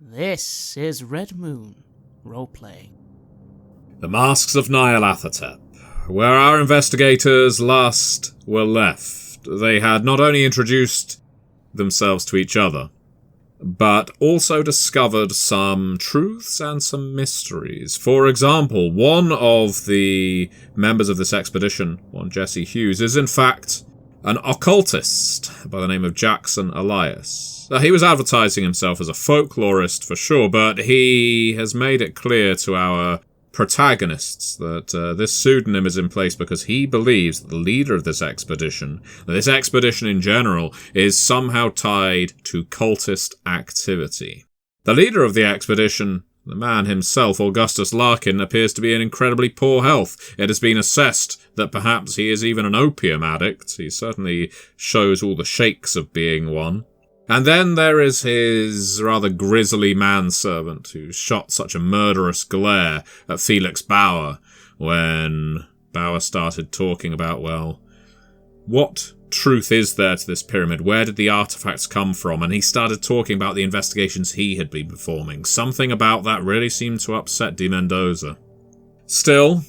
This is Red Moon Roleplaying. The Masks of Nyarlathotep. Where our investigators last were left, they had not only introduced themselves to each other, but also discovered some truths and some mysteries. For example, one of the members of this expedition, one Jesse Hughes, is in fact an occultist by the name of Jackson Elias. He was advertising himself as a folklorist for sure, but he has made it clear to our protagonists that this pseudonym is in place because he believes that the leader of this expedition in general, is somehow tied to cultist activity. The leader of the expedition, the man himself, Augustus Larkin, appears to be in incredibly poor health. It has been assessed that perhaps he is even an opium addict. He certainly shows all the shakes of being one. And then there is his rather grisly manservant who shot such a murderous glare at Felix Bauer when Bauer started talking about, well, what truth is there to this pyramid? Where did the artifacts come from? And he started talking about the investigations he had been performing. Something about that really seemed to upset de Mendoza. Still,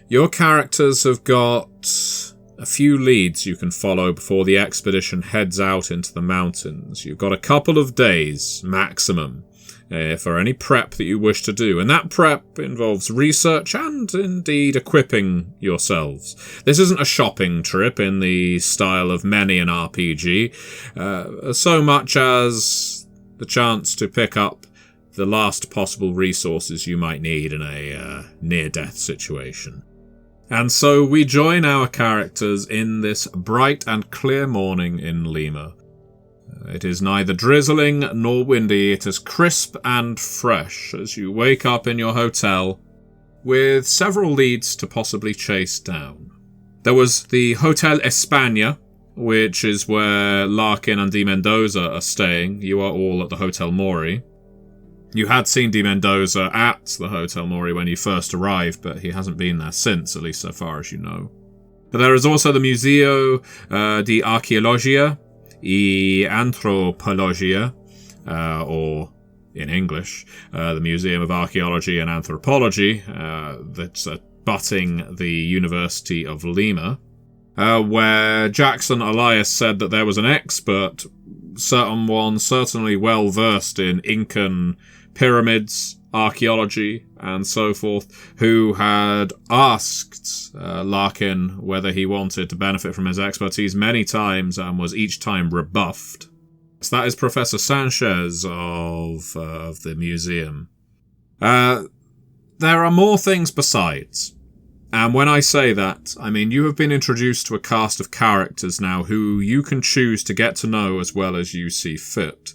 your characters have got a few leads you can follow before the expedition heads out into the mountains. You've got a couple of days, maximum, for any prep that you wish to do. And that prep involves research and, indeed, equipping yourselves. This isn't a shopping trip in the style of many an RPG, so much as the chance to pick up the last possible resources you might need in a near-death situation. And so we join our characters in this bright and clear morning in Lima. It is neither drizzling nor windy. It is crisp and fresh as you wake up in your hotel with several leads to possibly chase down. There was the Hotel España, which is where Larkin and de Mendoza are staying. You are all at the Hotel Mori. You had seen de Mendoza at the Hotel Mori when you first arrived, but he hasn't been there since, at least so far as you know. But there is also the Museo de Arqueologia y Antropologia, or in English, the Museum of Archaeology and Anthropology, that's abutting the University of Lima, where Jackson Elias said that there was an expert, someone certainly well versed in Incan pyramids, archaeology, and so forth, who had asked Larkin whether he wanted to benefit from his expertise many times and was each time rebuffed. So that is Professor Sanchez of the museum. There are more things besides. And when I say that, I mean you have been introduced to a cast of characters now who you can choose to get to know as well as you see fit.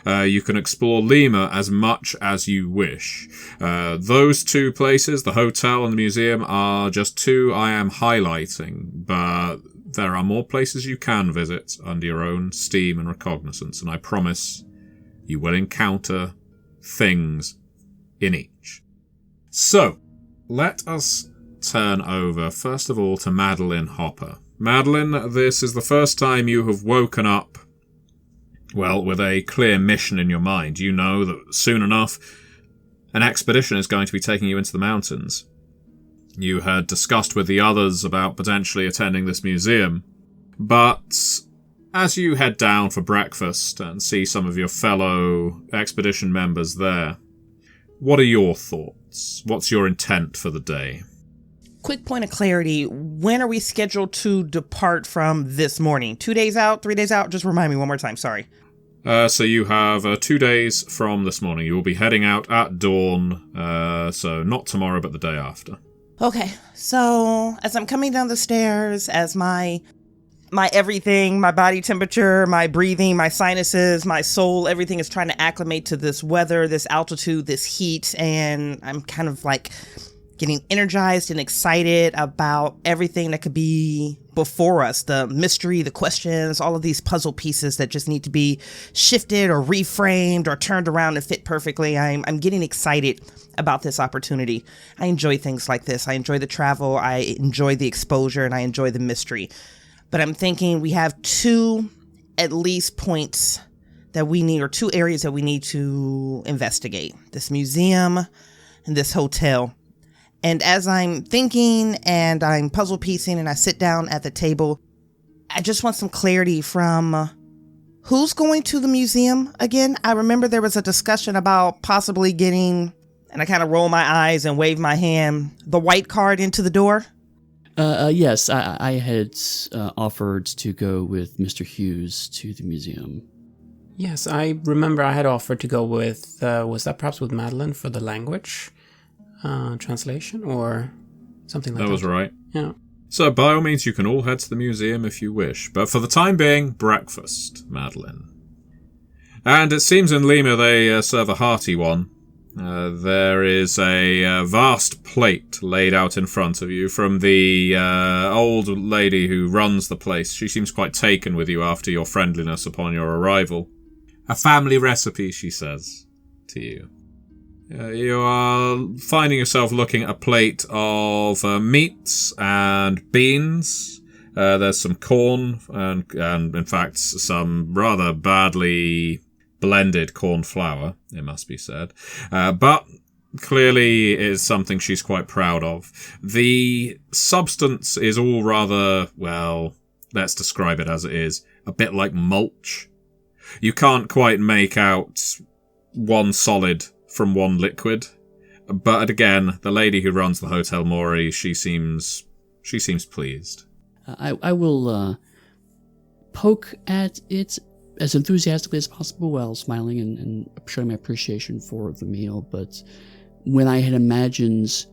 You can explore Lima as much as you wish. Those two places, the hotel and the museum, are just two I am highlighting, but there are more places you can visit under your own steam and recognizance, and I promise you will encounter things in each. So, let us turn over, first of all, to Madeline Hopper. Madeline, this is the first time you have woken up, well, with a clear mission in your mind. You know that soon enough, an expedition is going to be taking you into the mountains. You had discussed with the others about potentially attending this museum, but as you head down for breakfast and see some of your fellow expedition members there, what are your thoughts? What's your intent for the day? Quick point of clarity. When are we scheduled to depart from this morning? 2 days out? 3 days out? Just remind me one more time. Sorry. So you have 2 days from this morning. You will be heading out at dawn. So not tomorrow, but the day after. Okay. So as I'm coming down the stairs, as my everything, my body temperature, my breathing, my sinuses, my soul, everything is trying to acclimate to this weather, this altitude, this heat. And I'm kind of like getting energized and excited about everything that could be before us. The mystery, the questions, all of these puzzle pieces that just need to be shifted or reframed or turned around to fit perfectly. I'm getting excited about this opportunity. I enjoy things like this. I enjoy the travel. I enjoy the exposure, and I enjoy the mystery. But I'm thinking we have two, at least, points that we need, or two areas that we need to investigate: this museum and this hotel. And as I'm thinking and I'm puzzle piecing and I sit down at the table, I just want some clarity from who's going to the museum again. I remember there was a discussion about possibly getting, and I kind of roll my eyes and wave my hand, the white card into the door. Yes, I had offered to go with Mr. Hughes to the museum. Yes, I remember I had offered to go with, was that perhaps with Madeline for the language translation or something like that? That was right. Yeah. So by all means, you can all head to the museum if you wish, but for the time being, breakfast, Madeline. And it seems in Lima they serve a hearty one. There is a vast plate laid out in front of you from the old lady who runs the place. She seems quite taken with you after your friendliness upon your arrival. A family recipe, she says to you. You are finding yourself looking at a plate of meats and beans. There's some corn and in fact some rather badly blended corn flour, it must be said. But clearly it is something she's quite proud of. The substance is all rather, well, let's describe it as it is, a bit like mulch. You can't quite make out one solid from one liquid. But again, the lady who runs the Hotel Mori, she seems pleased. I will poke at it as enthusiastically as possible while smiling and showing my appreciation for the meal. But when I had imagined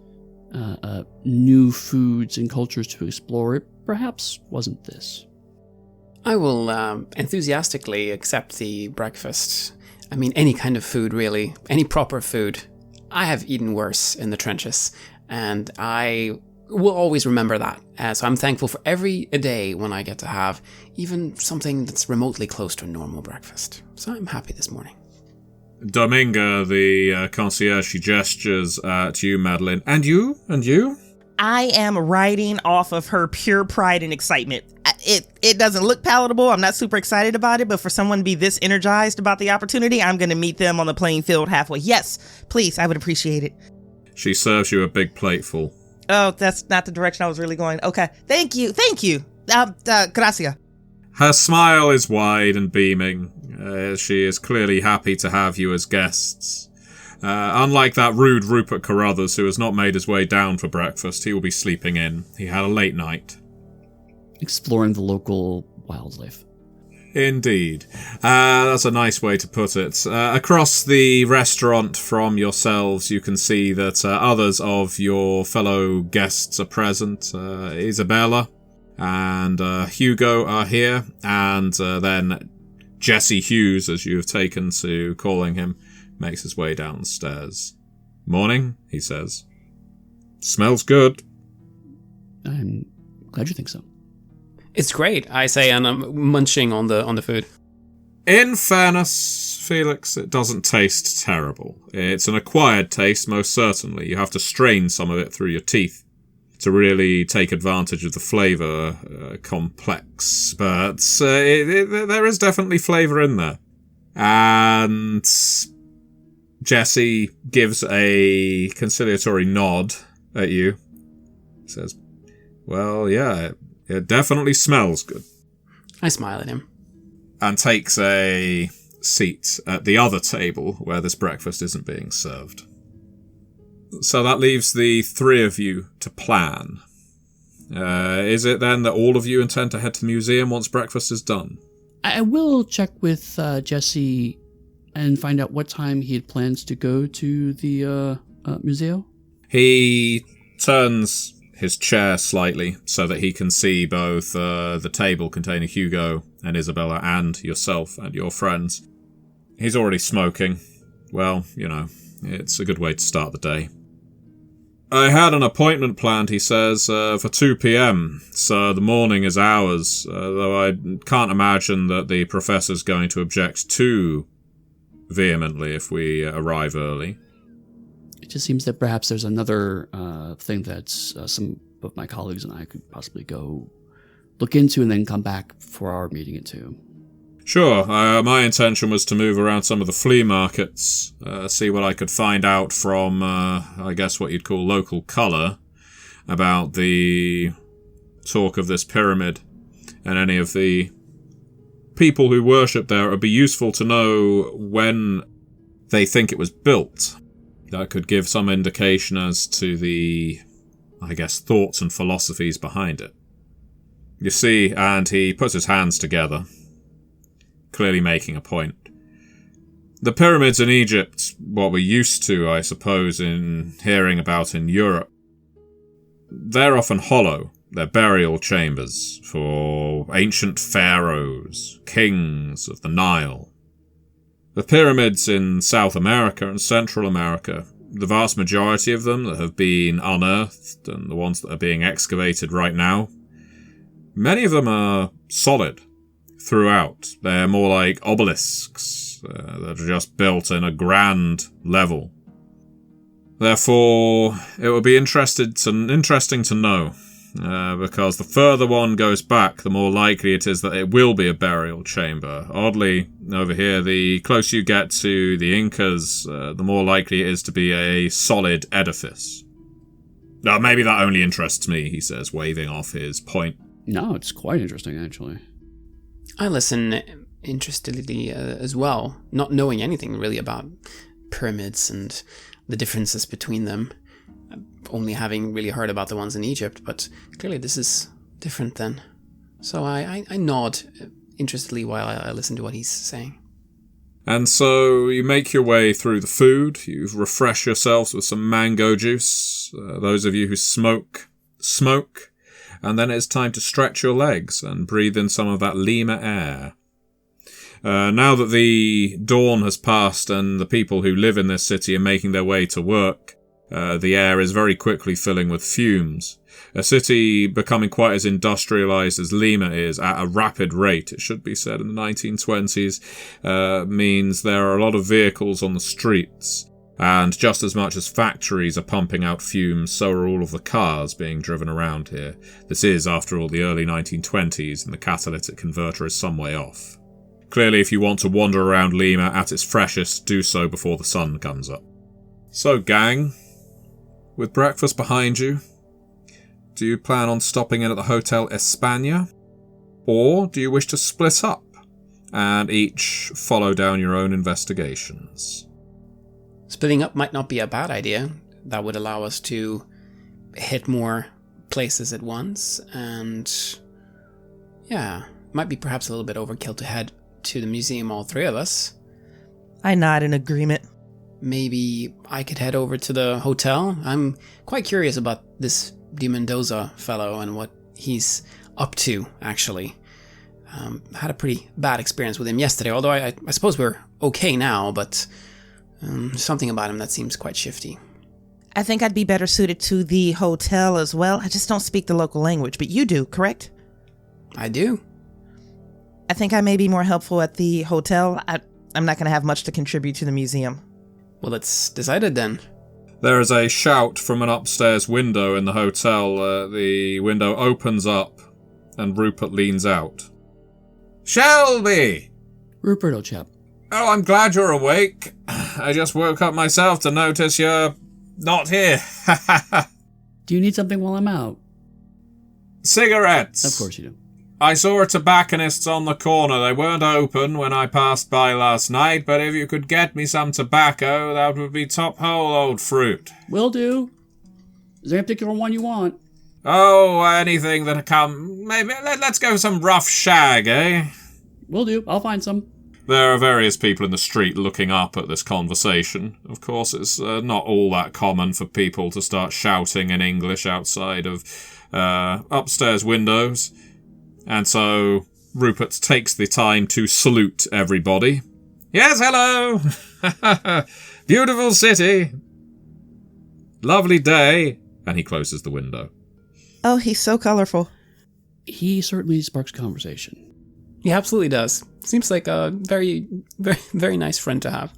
new foods and cultures to explore, it perhaps wasn't this. I will enthusiastically accept the breakfast. I mean, any kind of food, really. Any proper food. I have eaten worse in the trenches, and I will always remember that. So I'm thankful for every day when I get to have even something that's remotely close to a normal breakfast. So I'm happy this morning. Dominga, the concierge, she gestures to you, Madeline. And you? And you? I am riding off of her pure pride and excitement. It doesn't look palatable. I'm not super excited about it, but for someone to be this energized about the opportunity, I'm going to meet them on the playing field halfway. Yes, please, I would appreciate it. She serves you a big plateful. Oh, that's not the direction I was really going. Okay, thank you. Gracias. Her smile is wide and beaming. She is clearly happy to have you as guests. Unlike that rude Rupert Carruthers, who has not made his way down for breakfast, he will be sleeping in. He had a late night. Exploring the local wildlife. Indeed. That's a nice way to put it. Across the restaurant from yourselves, you can see that others of your fellow guests are present. Isabella and Hugo are here, and then Jesse Hughes, as you have taken to calling him, makes his way downstairs. Morning, he says. Smells good. I'm glad you think so. It's great, I say, and I'm munching on the food. In fairness, Felix, it doesn't taste terrible. It's an acquired taste, most certainly. You have to strain some of it through your teeth to really take advantage of the flavour complex. But there is definitely flavour in there. And Jesse gives a conciliatory nod at you. Says, well, yeah, it definitely smells good. I smile at him. And takes a seat at the other table where this breakfast isn't being served. So that leaves the three of you to plan. Is it then that all of you intend to head to the museum once breakfast is done? I will check with Jesse and find out what time he had plans to go to the museum. He turns his chair slightly so that he can see both the table containing Hugo and Isabella and yourself and your friends. He's already smoking. Well, you know, it's a good way to start the day. I had an appointment planned, he says, for 2 p.m, so the morning is ours, though I can't imagine that the professor's going to object too vehemently if we arrive early. It just seems that perhaps there's another thing that some of my colleagues and I could possibly go look into and then come back for our meeting at 2. Sure. My intention was to move around some of the flea markets, see what I could find out from, I guess what you'd call local colour, about the talk of this pyramid and any of the people who worship there. It would be useful to know when they think it was built. That could give some indication as to the, I guess, thoughts and philosophies behind it. You see, and he puts his hands together, clearly making a point. The pyramids in Egypt, what we're used to, I suppose, in hearing about in Europe, they're often hollow. They're burial chambers for ancient pharaohs, kings of the Nile. The pyramids in South America and Central America, the vast majority of them that have been unearthed and the ones that are being excavated right now, many of them are solid throughout. They're more like obelisks that are just built in a grand level. Therefore, it would be interesting to know, because the further one goes back, the more likely it is that it will be a burial chamber. Oddly, over here, the closer you get to the Incas, the more likely it is to be a solid edifice. Now, maybe that only interests me, he says, waving off his point. No, it's quite interesting, actually. I listen interestedly as well, not knowing anything really about pyramids and the differences between them, only having really heard about the ones in Egypt, but clearly this is different then. So I nod interestedly while I listen to what he's saying. And so you make your way through the food, you refresh yourselves with some mango juice, those of you who smoke, and then it's time to stretch your legs and breathe in some of that Lima air. Now that the dawn has passed and the people who live in this city are making their way to work, the air is very quickly filling with fumes. A city becoming quite as industrialized as Lima is at a rapid rate, it should be said, in the 1920s, means there are a lot of vehicles on the streets. And just as much as factories are pumping out fumes, so are all of the cars being driven around here. This is, after all, the early 1920s, and the catalytic converter is some way off. Clearly, if you want to wander around Lima at its freshest, do so before the sun comes up. So, gang, with breakfast behind you, do you plan on stopping in at the Hotel España? Or do you wish to split up and each follow down your own investigations? Splitting up might not be a bad idea. That would allow us to hit more places at once, and yeah, might be perhaps a little bit overkill to head to the museum, all three of us. I nod in agreement. Maybe I could head over to the hotel. I'm quite curious about this Mendoza fellow and what he's up to, actually. Had a pretty bad experience with him yesterday, although I suppose we're okay now, but something about him that seems quite shifty. I think I'd be better suited to the hotel as well. I just don't speak the local language, but you do, correct? I do. I think I may be more helpful at the hotel. I'm not going to have much to contribute to the museum. Well, it's decided then. There is a shout from an upstairs window in the hotel. The window opens up and Rupert leans out. Shelby! Rupert, old chap. Oh, I'm glad you're awake. I just woke up myself to notice you're not here. Do you need something while I'm out? Cigarettes. Of course you do. I saw a tobacconist's on the corner. They weren't open when I passed by last night, but if you could get me some tobacco, that would be top hole, old fruit. Will do. Is there any particular one you want? Oh, anything that come. Maybe let's go for some rough shag, eh? Will do. I'll find some. There are various people in the street looking up at this conversation. Of course, it's not all that common for people to start shouting in English outside of upstairs windows. And so Rupert takes the time to salute everybody. Yes, hello! Beautiful city! Lovely day! And he closes the window. Oh, he's so colorful. He certainly sparks conversation. He absolutely does. Seems like a very, very, very nice friend to have.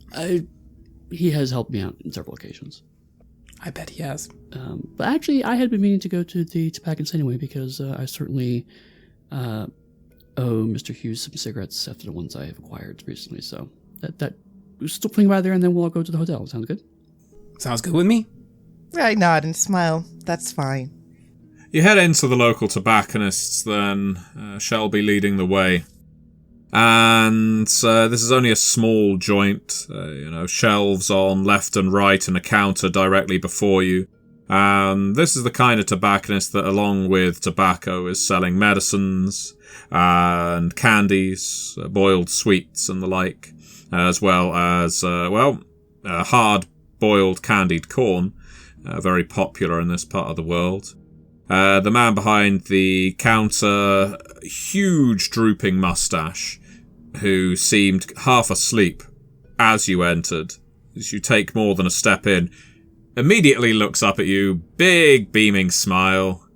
He has helped me out on several occasions. I bet he has. But actually, I had been meaning to go to the tobacconist anyway, because I certainly owe Mr. Hughes some cigarettes after the ones I have acquired recently, so that still swing by there, and then we'll all go to the hotel. Sounds good? Sounds good with me. I nod and smile. That's fine. You head into the local tobacconists, then, Shelby leading the way. And this is only a small joint, shelves on left and right and a counter directly before you. This is the kind of tobacconist that, along with tobacco, is selling medicines and candies, boiled sweets and the like, as well as, hard-boiled candied corn, very popular in this part of the world. The man behind the counter, huge drooping mustache, who seemed half asleep as you entered, as you take more than a step in, immediately looks up at you, big beaming smile,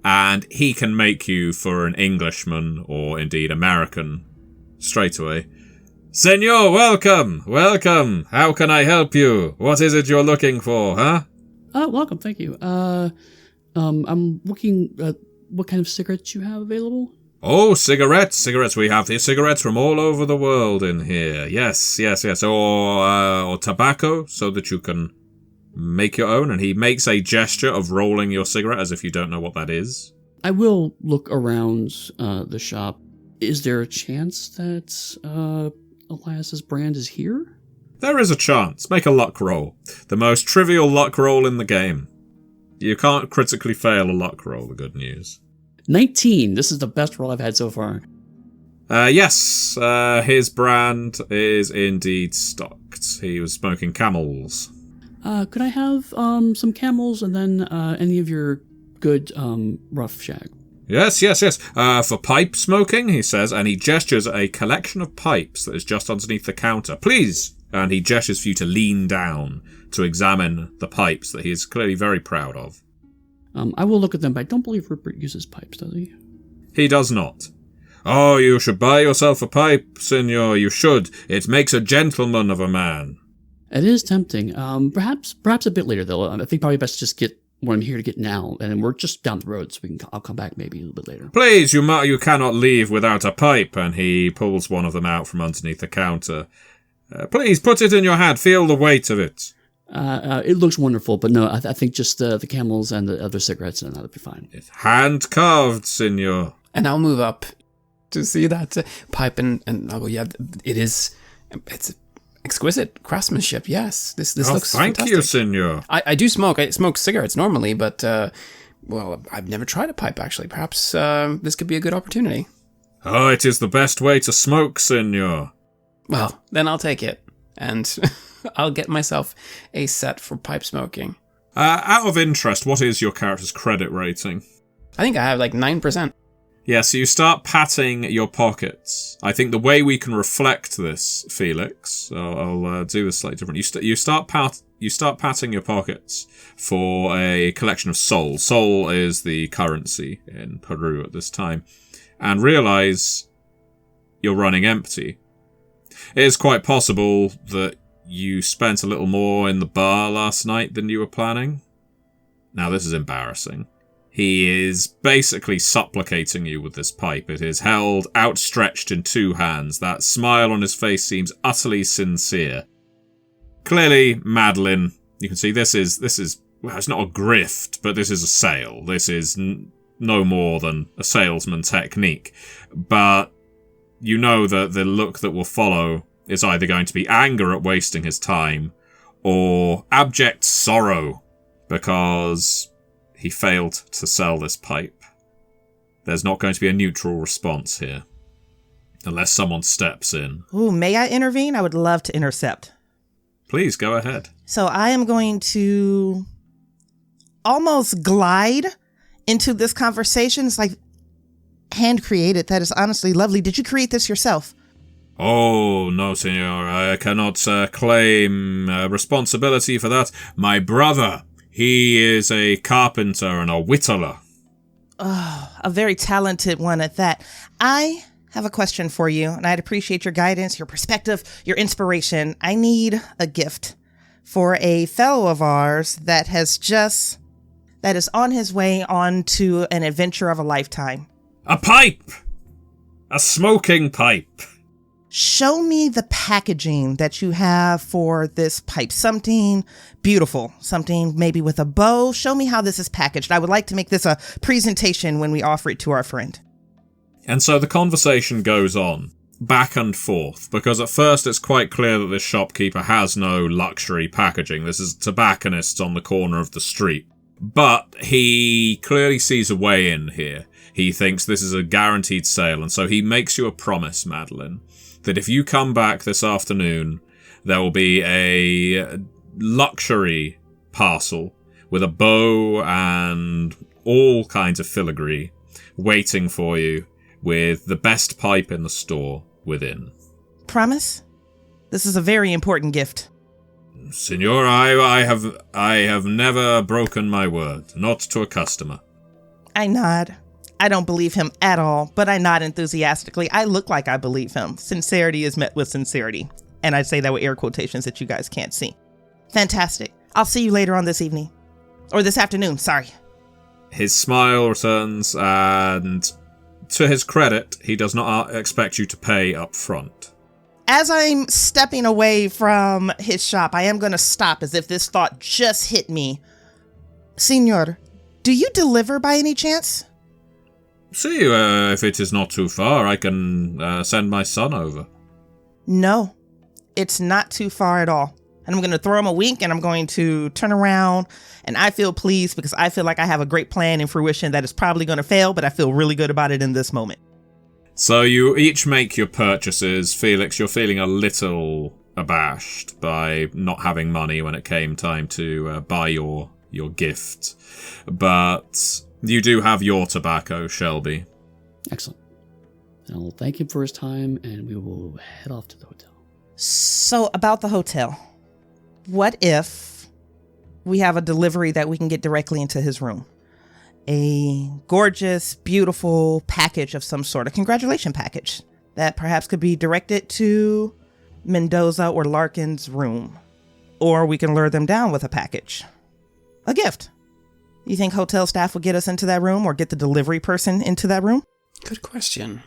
and he can make you for an Englishman, or indeed American, straight away. Senor, welcome! Welcome! How can I help you? What is it you're looking for, huh? Welcome, thank you. I'm looking at what kind of cigarettes you have available. Oh, cigarettes. We have the cigarettes from all over the world in here. Yes. Or tobacco, so that you can make your own. And he makes a gesture of rolling your cigarette as if you don't know what that is. I will look around the shop. Is there a chance that Elias's brand is here? There is a chance. Make a luck roll. The most trivial luck roll in the game. You can't critically fail a luck roll, the good news. 19. This is the best roll I've had so far. Yes, his brand is indeed stocked. He was smoking Camels. Could I have some Camels and then any of your good rough shag? Yes. For pipe smoking, he says, and he gestures at a collection of pipes that is just underneath the counter. Please! And he gestures for you to lean down to examine the pipes that he is clearly very proud of. I will look at them, but I don't believe Rupert uses pipes, does he? He does not. Oh, you should buy yourself a pipe, senor. You should. It makes a gentleman of a man. It is tempting. Perhaps a bit later, though. I think probably best just get what I'm here to get now, and we're just down the road, so I'll come back maybe a little bit later. Please, you cannot leave without a pipe, and he pulls one of them out from underneath the counter. Please, put it in your hand. Feel the weight of it. It looks wonderful, but no, I think just the Camels and the other cigarettes, and that'll be fine. It's hand-carved, senor. And I'll move up to see that pipe, and it's exquisite craftsmanship. Yes, this looks thank fantastic. you, senor. I do smoke. I smoke cigarettes normally, but I've never tried a pipe actually. Perhaps this could be a good opportunity. Oh, it is the best way to smoke, senor. Well, then I'll take it, and I'll get myself a set for pipe smoking. Out of interest, what is your character's credit rating? I think I have like 9%. Yeah, so you start patting your pockets. I think the way we can reflect this, Felix, I'll do this slightly different. You start patting your pockets for a collection of soul. Soul is the currency in Peru at this time, and realize you're running empty. It is quite possible that you spent a little more in the bar last night than you were planning. Now, this is embarrassing. He is basically supplicating you with this pipe. It is held outstretched in two hands. That smile on his face seems utterly sincere. Clearly, Madeline, you can see this is well, it's not a grift, but this is a sale. This is no more than a salesman technique. But you know that the look that will follow is either going to be anger at wasting his time or abject sorrow because he failed to sell this pipe. There's not going to be a neutral response here unless someone steps in. Ooh, may I intervene? I would love to intercept. Please, go ahead. So I am going to almost glide into this conversation. It's like hand created. That is honestly lovely. Did you create this yourself? Oh, no, senor. I cannot claim responsibility for that. My brother, he is a carpenter and a whittler. Oh, a very talented one at that. I have a question for you, and I'd appreciate your guidance, your perspective, your inspiration. I need a gift for a fellow of ours that is on his way on to an adventure of a lifetime. A pipe! A smoking pipe. Show me the packaging that you have for this pipe. Something beautiful, something maybe with a bow. Show me how this is packaged. I would like to make this a presentation when we offer it to our friend. And so the conversation goes on, back and forth, because at first it's quite clear that this shopkeeper has no luxury packaging. This is tobacconists on the corner of the street. But he clearly sees a way in here. He thinks this is a guaranteed sale, and so he makes you a promise, Madeline, that if you come back this afternoon, there will be a luxury parcel with a bow and all kinds of filigree waiting for you with the best pipe in the store within. Promise? This is a very important gift. Signor, I have never broken my word, not to a customer. I nod. I don't believe him at all, but I nod enthusiastically. I look like I believe him. Sincerity is met with sincerity. And I say that with air quotations that you guys can't see. Fantastic. I'll see you later on this evening. Or this afternoon, sorry. His smile returns, and to his credit, he does not expect you to pay up front. As I'm stepping away from his shop, I am going to stop as if this thought just hit me. Senor, do you deliver by any chance? See, if it is not too far, I can send my son over. No, it's not too far at all. And I'm going to throw him a wink, and I'm going to turn around, and I feel pleased because I feel like I have a great plan in fruition that is probably going to fail, but I feel really good about it in this moment. So you each make your purchases. Felix, you're feeling a little abashed by not having money when it came time to buy your gift. But you do have your tobacco, Shelby. Excellent. And I'll thank him for his time, and we will head off to the hotel. So about the hotel, what if we have a delivery that we can get directly into his room? A gorgeous, beautiful package of some sort, a congratulation package that perhaps could be directed to Mendoza or Larkin's room. Or we can lure them down with a package. A gift. You think hotel staff would get us into that room or get the delivery person into that room? Good question.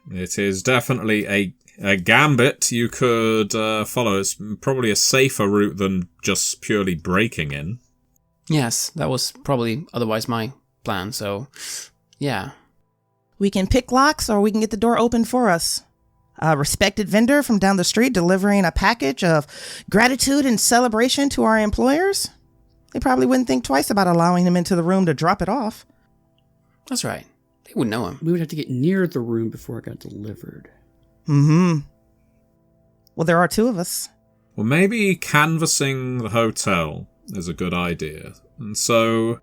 It is definitely a gambit you could follow. It's probably a safer route than just purely breaking in. Yes, that was probably otherwise my plan, so yeah. We can pick locks or we can get the door open for us. A respected vendor from down the street delivering a package of gratitude and celebration to our employers. They probably wouldn't think twice about allowing him into the room to drop it off. That's right. They would know him. We would have to get near the room before it got delivered. Well, there are two of us. Well, maybe canvassing the hotel is a good idea. And so,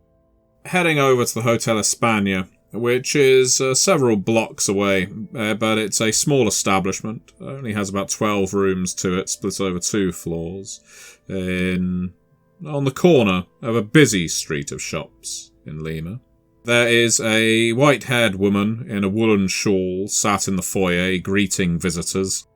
heading over to the Hotel España, which is several blocks away, but it's a small establishment. It only has about 12 rooms to it, split over 2 floors, on the corner of a busy street of shops in Lima. There is a white-haired woman in a woolen shawl sat in the foyer greeting visitors.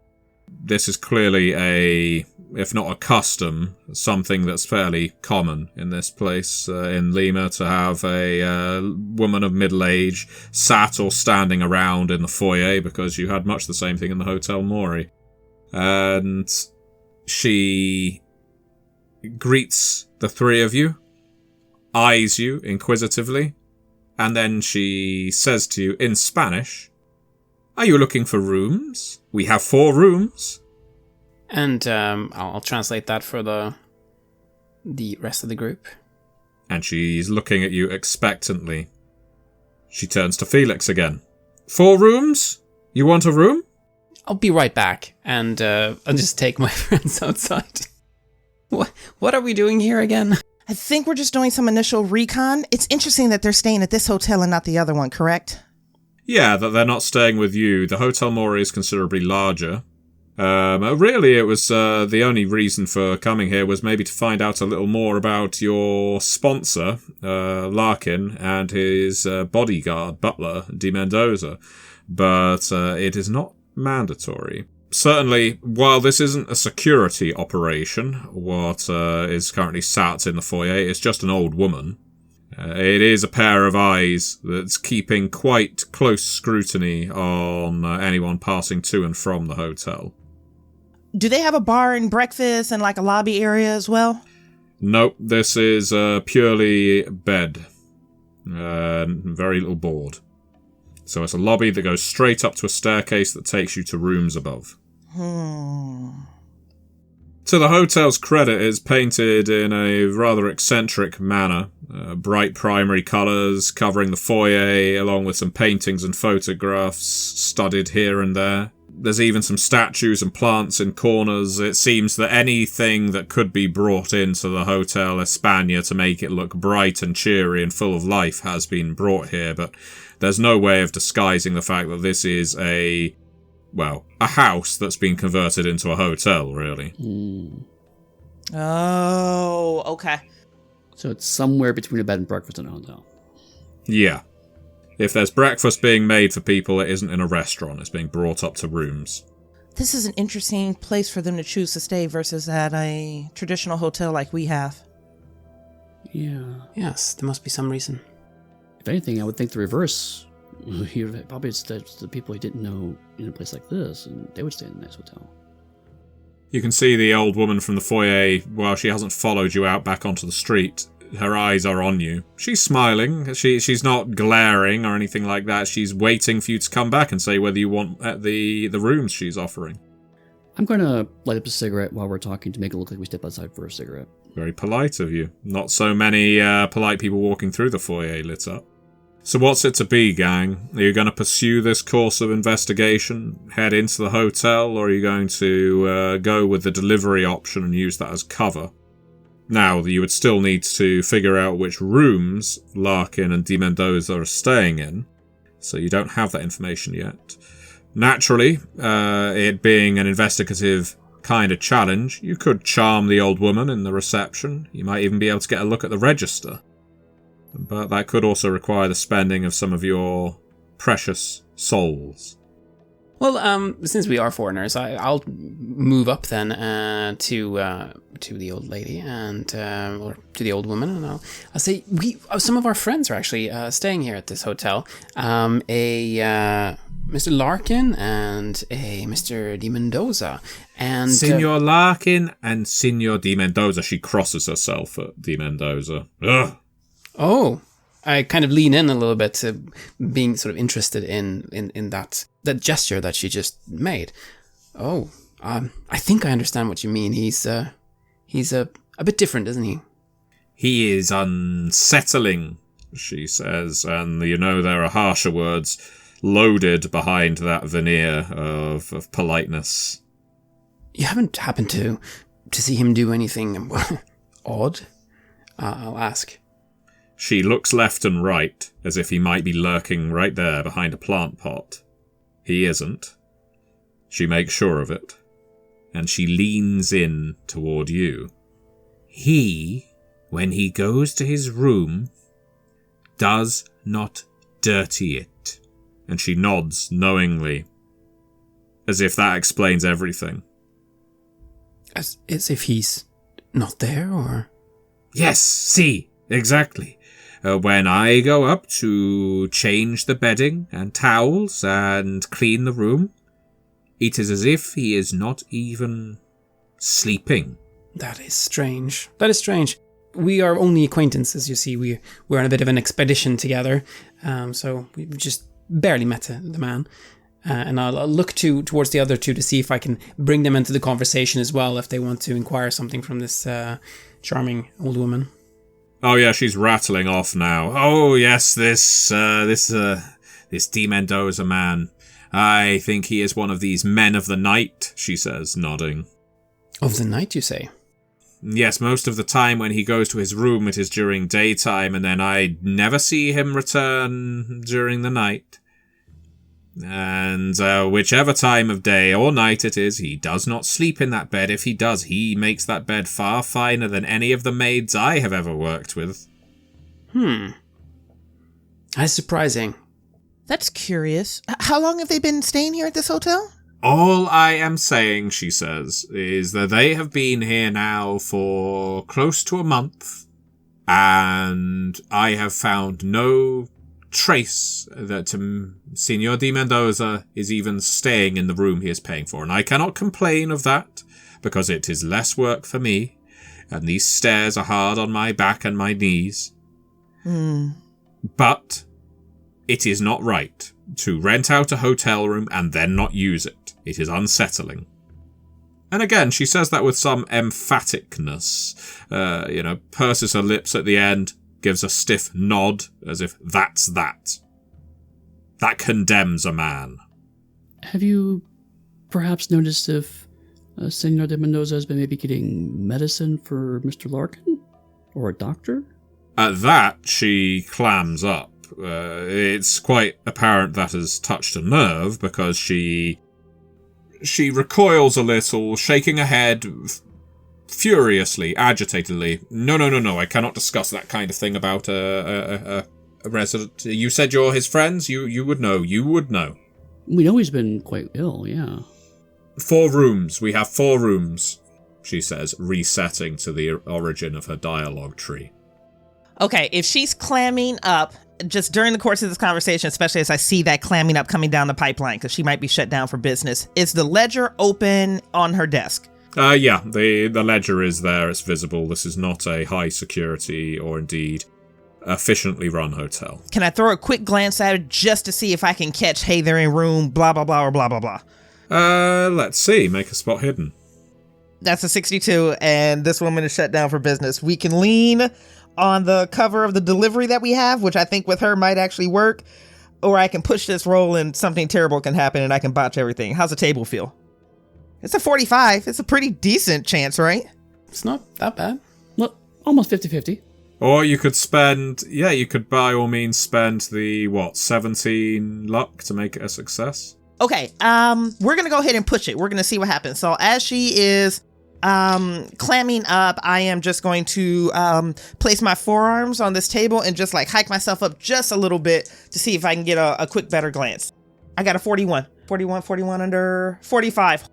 This is clearly if not a custom, something that's fairly common in this place in Lima, to have a woman of middle age sat or standing around in the foyer, because you had much the same thing in the Hotel Mori. And she greets the three of you, eyes you inquisitively, and then she says to you in Spanish, "Are you looking for rooms? We have 4 rooms." And I'll translate that for the rest of the group. And she's looking at you expectantly. She turns to Felix again. 4 rooms? You want a room? I'll be right back, and I'll just take my friends outside. What are we doing here again? I think we're just doing some initial recon. It's interesting that they're staying at this hotel and not the other one, correct? Yeah, that they're not staying with you. The Hotel Mori is considerably larger. Really, it was the only reason for coming here was maybe to find out a little more about your sponsor, Larkin, and his bodyguard, butler, de Mendoza. But it is not mandatory. Certainly, while this isn't a security operation, what is currently sat in the foyer is just an old woman. It is a pair of eyes that's keeping quite close scrutiny on anyone passing to and from the hotel. Do they have a bar and breakfast and like a lobby area as well? Nope, this is purely bed. Very little board. So it's a lobby that goes straight up to a staircase that takes you to rooms above. To the hotel's credit, it's painted in a rather eccentric manner. Bright primary colours covering the foyer, along with some paintings and photographs studded here and there. There's even some statues and plants in corners. It seems that anything that could be brought into the Hotel España to make it look bright and cheery and full of life has been brought here, but there's no way of disguising the fact that this is a house that's been converted into a hotel, really. Oh, okay. So it's somewhere between a bed and breakfast and a hotel. Yeah. If there's breakfast being made for people, it isn't in a restaurant. It's being brought up to rooms. This is an interesting place for them to choose to stay versus at a traditional hotel like we have. Yeah. Yes, there must be some reason. If anything, I would think the reverse. Probably it's the people he didn't know in a place like this, and they would stay in a nice hotel. You can see the old woman from the foyer, while she hasn't followed you out back onto the street. Her eyes are on you. She's smiling. She's not glaring or anything like that. She's waiting for you to come back and say whether you want the rooms she's offering. I'm going to light up a cigarette while we're talking to make it look like we step outside for a cigarette. Very polite of you. Not so many polite people walking through the foyer lit up. So what's it to be, gang? Are you going to pursue this course of investigation, head into the hotel, or are you going to go with the delivery option and use that as cover? Now, you would still need to figure out which rooms Larkin and Mendoza are staying in, so you don't have that information yet. Naturally, it being an investigative kind of challenge, you could charm the old woman in the reception. You might even be able to get a look at the register. But that could also require the spending of some of your precious souls. Well, since we are foreigners, I'll move up then to the old lady and or to the old woman, and I'll say some of our friends are actually staying here at this hotel. Mr. Larkin and a Mr. de Mendoza. And Senor Larkin and Senor de Mendoza. She crosses herself at de Mendoza. Ugh. Oh, I kind of lean in a little bit to being sort of interested in that gesture that she just made. Oh, I think I understand what you mean. He's a bit different, isn't he? He is unsettling, she says, and you know there are harsher words loaded behind that veneer of politeness. You haven't happened to see him do anything odd? I'll ask. She looks left and right, as if he might be lurking right there behind a plant pot. He isn't. She makes sure of it, and she leans in toward you. He, when he goes to his room, does not dirty it. And she nods knowingly, as if that explains everything. As if he's not there, or? Yes, see, exactly. When I go up to change the bedding and towels and clean the room, it is as if he is not even sleeping. That is strange. We are only acquaintances, you see. We're on a bit of an expedition together, so we've just barely met the man. And I'll look towards the other two to see if I can bring them into the conversation as well, if they want to inquire something from this charming old woman. Oh yeah, she's rattling off now. Oh yes, this de Mendoza man. I think he is one of these men of the night, she says, nodding. Of the night, you say? Yes, most of the time when he goes to his room it is during daytime, and then I never see him return during the night. And whichever time of day or night it is, he does not sleep in that bed. If he does, he makes that bed far finer than any of the maids I have ever worked with. That's surprising. That's curious. How long have they been staying here at this hotel? All I am saying, she says, is that they have been here now for close to a month. and I have found no trace that Senor de Mendoza is even staying in the room he is paying for, and I cannot complain of that, because it is less work for me, and these stairs are hard on my back and my knees. But it is not right to rent out a hotel room and then not use it. It is unsettling. And again, she says that with some emphaticness. Purses her lips at the end, gives a stiff nod, as if that's that. That condemns a man. Have you perhaps noticed if Senor de Mendoza has been maybe getting medicine for Mr. Larkin? Or a doctor? At that, she clams up. It's quite apparent that has touched a nerve, because she recoils a little, shaking her head furiously, agitatedly. No, I cannot discuss that kind of thing about a resident. You said you're his friends? You would know. We know he's been quite ill, yeah. 4 rooms. We have 4 rooms, she says, resetting to the origin of her dialogue tree. Okay, if she's clamming up, just during the course of this conversation, especially as I see that clamming up coming down the pipeline, because she might be shut down for business, is the ledger open on her desk? Yeah, the ledger is there, it's visible. This is not a high security or indeed efficiently run hotel. Can I throw a quick glance at it just to see if I can catch, hey, they're in room, blah, blah, blah, or blah, blah, blah? Let's see. Make a spot hidden. That's a 62, and this woman is shut down for business. We can lean on the cover of the delivery that we have, which I think with her might actually work, or I can push this roll and something terrible can happen and I can botch everything. How's the table feel? It's a 45. It's a pretty decent chance, right? It's not that bad. Well, almost 50-50. Or you could you could by all means spend the, 17 luck to make it a success? Okay, we're gonna go ahead and push it. We're gonna see what happens. So as she is clamming up, I am just going to place my forearms on this table and just like hike myself up just a little bit to see if I can get a quick better glance. I got a 41 under 45.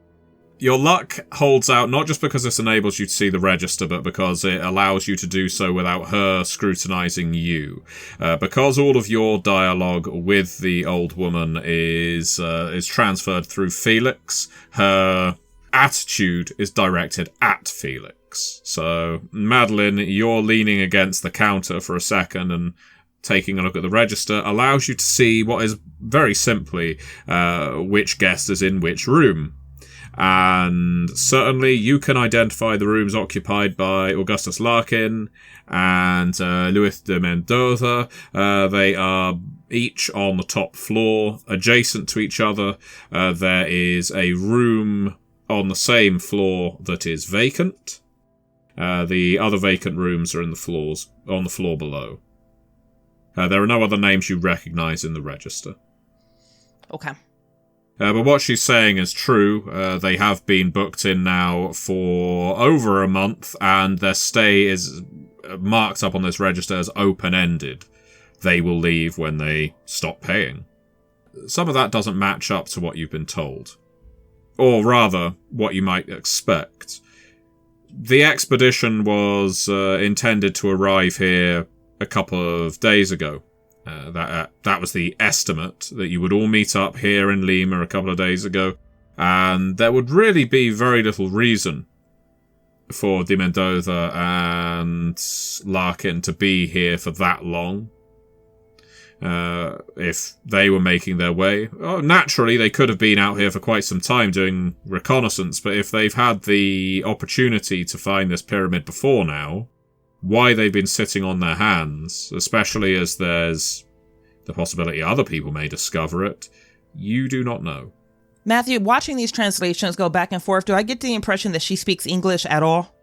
Your luck holds out, not just because this enables you to see the register, but because it allows you to do so without her scrutinizing you. Because all of your dialogue with the old woman is transferred through Felix, her attitude is directed at Felix. So, Madeline, you're leaning against the counter for a second and taking a look at the register allows you to see what is very simply which guest is in which room. And certainly you can identify the rooms occupied by Augustus Larkin and Luis de Mendoza. They are each on the top floor, adjacent to each other. There is a room on the same floor that is vacant. The other vacant rooms are on the floor below. There are no other names you recognise in the register. Okay. But what she's saying is true. They have been booked in now for over a month, and their stay is marked up on this register as open-ended. They will leave when they stop paying. Some of that doesn't match up to what you've been told. Or rather, what you might expect. The expedition was intended to arrive here a couple of days ago. That was the estimate, that you would all meet up here in Lima a couple of days ago, and there would really be very little reason for de Mendoza and Larkin to be here for that long. If they were making their way, naturally they could have been out here for quite some time doing reconnaissance, but if they've had the opportunity to find this pyramid before now, why they've been sitting on their hands, especially as there's the possibility other people may discover it, you do not know. Matthew, watching these translations go back and forth, do I get the impression that she speaks English at all?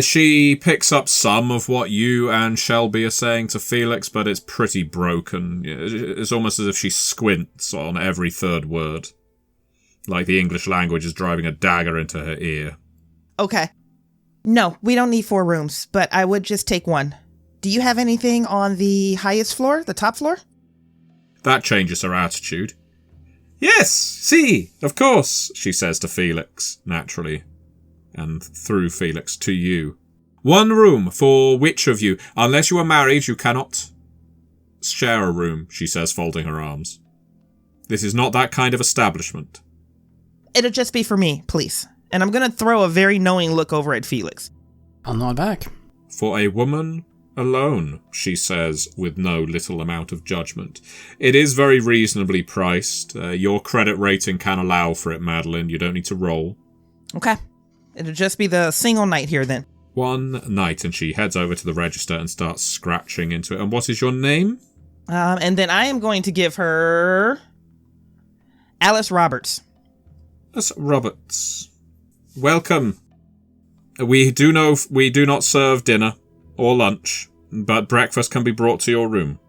She picks up some of what you and Shelby are saying to Felix, but it's pretty broken. It's almost as if she squints on every third word. Like the English language is driving a dagger into her ear. Okay. No, we don't need 4 rooms, but I would just take 1. Do you have anything on the highest floor, the top floor? That changes her attitude. Yes, see, of course, she says to Felix, naturally, and through Felix to you. 1 room for which of you? Unless you are married, you cannot share a room, she says, folding her arms. This is not that kind of establishment. It'll just be for me, please. And I'm going to throw a very knowing look over at Felix. I'll nod back. For a woman alone, she says, with no little amount of judgment. It is very reasonably priced. Your credit rating can allow for it, Madeline. You don't need to roll. Okay. It'll just be the single night here then. 1 night, and she heads over to the register and starts scratching into it. And what is your name? And then I am going to give her Alice Roberts. Alice Roberts. Welcome. We do not serve dinner or lunch, but breakfast can be brought to your room.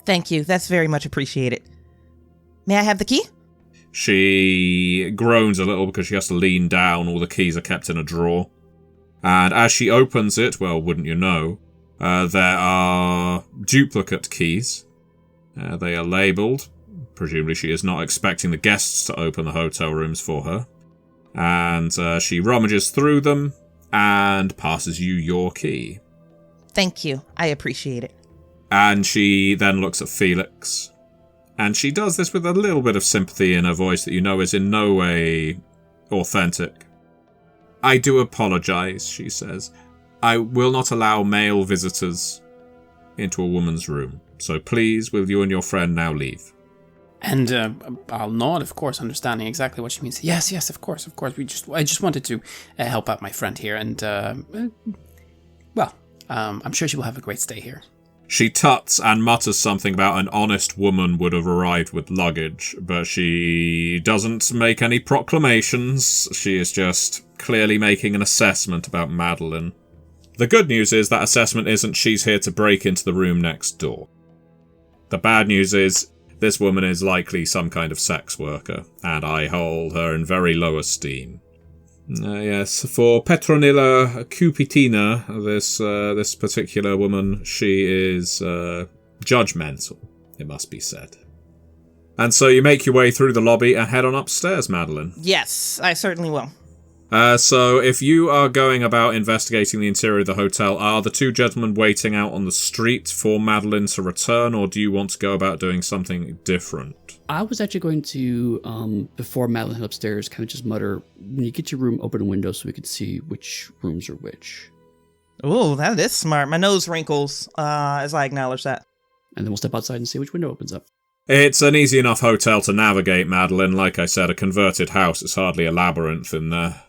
Thank you. That's very much appreciated. May I have the key? She groans a little because she has to lean down. All the keys are kept in a drawer. And as she opens it, well, wouldn't you know, there are duplicate keys. They are labelled. Presumably she is not expecting the guests to open the hotel rooms for her. And she rummages through them and passes you your key. Thank you. I appreciate it. And she then looks at Felix. And she does this with a little bit of sympathy in her voice that you know is in no way authentic. I do apologise, she says. I will not allow male visitors into a woman's room. So please, will you and your friend now leave? And I'll nod, of course, understanding exactly what she means. Yes, of course. I just wanted to help out my friend here, and I'm sure she will have a great stay here. She tuts and mutters something about an honest woman would have arrived with luggage, but she doesn't make any proclamations. She is just clearly making an assessment about Madeline. The good news is that assessment isn't she's here to break into the room next door. The bad news is this woman is likely some kind of sex worker, and I hold her in very low esteem. Yes, for Petronilla Cupitina, this particular woman, she is judgmental, it must be said. And so you make your way through the lobby and head on upstairs, Madeline. Yes, I certainly will. So if you are going about investigating the interior of the hotel, are the 2 gentlemen waiting out on the street for Madeline to return, or do you want to go about doing something different? I was actually going to, before Madeline head upstairs, kind of just mutter, when you get to your room, open a window so we can see which rooms are which. Oh, that is smart. My nose wrinkles as I acknowledge that. And then we'll step outside and see which window opens up. It's an easy enough hotel to navigate, Madeline. Like I said, a converted house. It's hardly a labyrinth in there.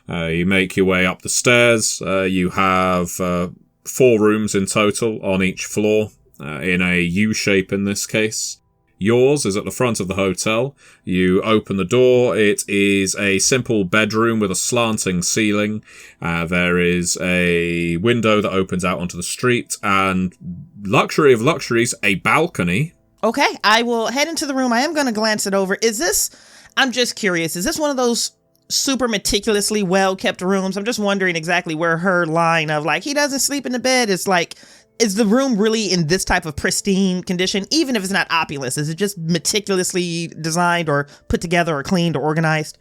You make your way up the stairs. You have 4 rooms in total on each floor, in a U-shape in this case. Yours is at the front of the hotel. You open the door. It is a simple bedroom with a slanting ceiling. There is a window that opens out onto the street, and luxury of luxuries, a balcony. Okay, I will head into the room. I am going to glance it over. I'm just curious, is this one of those super meticulously well-kept rooms? I'm just wondering exactly where her line of, like, he doesn't sleep in the bed is like... Is the room really in this type of pristine condition, even if it's not opulence? Is it just meticulously designed or put together or cleaned or organized?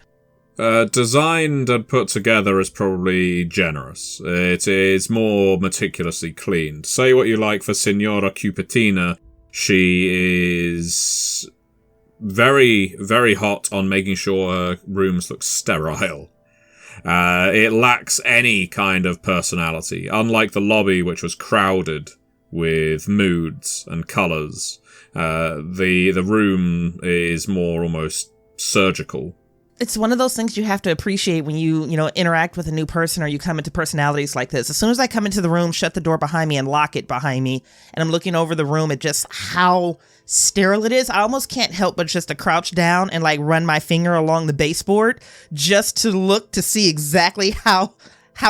Designed and put together is probably generous. It is more meticulously cleaned. Say what you like for Signora Cupitina. She is very, very hot on making sure her rooms look sterile. It lacks any kind of personality, unlike the lobby, which was crowded with moods and colours. The room is more almost surgical. It's one of those things you have to appreciate when you interact with a new person or you come into personalities like this. As soon as I come into the room, shut the door behind me and lock it behind me, and I'm looking over the room at just how sterile it is, I almost can't help but just to crouch down and like run my finger along the baseboard just to look to see exactly how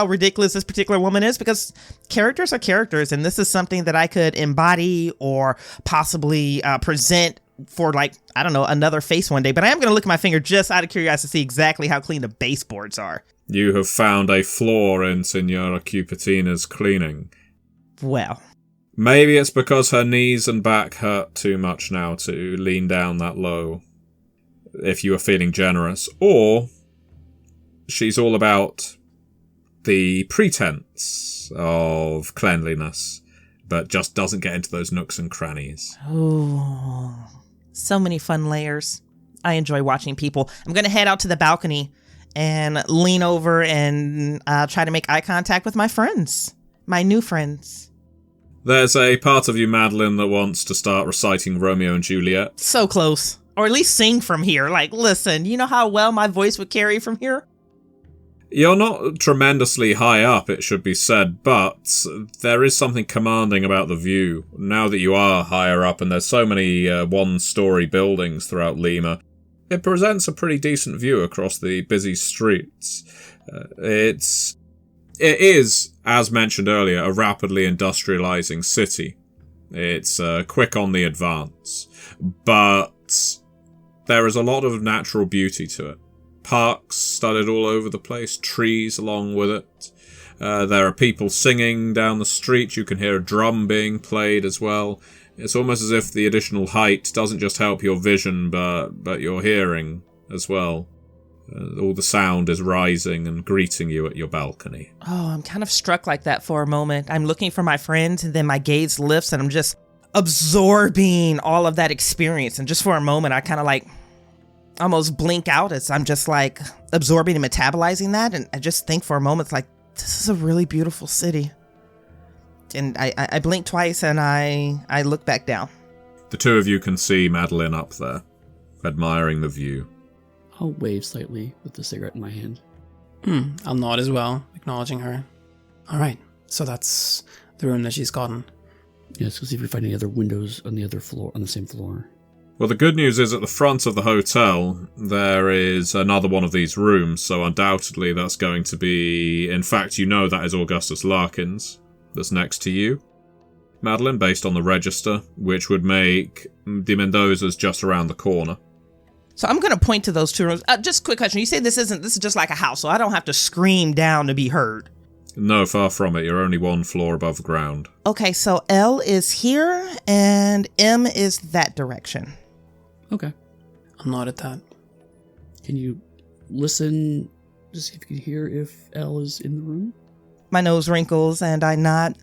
ridiculous this particular woman is, because characters are characters, and this is something that I could embody or possibly present for, like, I don't know, another face one day. But I am going to look at my finger just out of curiosity to see exactly how clean the baseboards are. You have found a flaw in Signora Cupitina's cleaning. Well, maybe it's because her knees and back hurt too much now to lean down that low, if you are feeling generous. Or she's all about the pretense of cleanliness, but just doesn't get into those nooks and crannies. Oh, so many fun layers. I enjoy watching people. I'm going to head out to the balcony and lean over and try to make eye contact with my friends, my new friends. There's a part of you, Madeline, that wants to start reciting Romeo and Juliet. So close. Or at least sing from here. Like, listen, you know how well my voice would carry from here? You're not tremendously high up, it should be said, but there is something commanding about the view. Now that you are higher up and there's so many one-story buildings throughout Lima, it presents a pretty decent view across the busy streets. It is, as mentioned earlier, a rapidly industrializing city. It's quick on the advance, but there is a lot of natural beauty to it. Parks studded all over the place, trees along with it. There are people singing down the street. You can hear a drum being played as well. It's almost as if the additional height doesn't just help your vision, but your hearing as well. All the sound is rising and greeting you at your balcony. Oh, I'm kind of struck like that for a moment. I'm looking for my friends, and then my gaze lifts, and I'm just absorbing all of that experience. And just for a moment, I kind of like almost blink out as I'm just like absorbing and metabolizing that. And I just think for a moment, it's like, this is a really beautiful city. And I blink twice and I look back down. The two of you can see Madeline up there, admiring the view. I'll wave slightly with the cigarette in my hand. I'll nod as well, acknowledging her. All right, so that's the room that she's gotten. Yes, we'll see if we find any other windows on the other floor, on the same floor. Well, the good news is at the front of the hotel, there is another one of these rooms, so undoubtedly that's going to be... In fact, you know that is Augustus Larkin's that's next to you, Madeline, based on the register, which would make the Mendoza's just around the corner. So I'm going to point to those two rooms. Just a quick question. You say this is just like a house, so I don't have to scream down to be heard. No, far from it. You're only one floor above ground. Okay, so L is here and M is that direction. Okay. I'll nod at that. Can you listen to see if you can hear if L is in the room? My nose wrinkles and I nod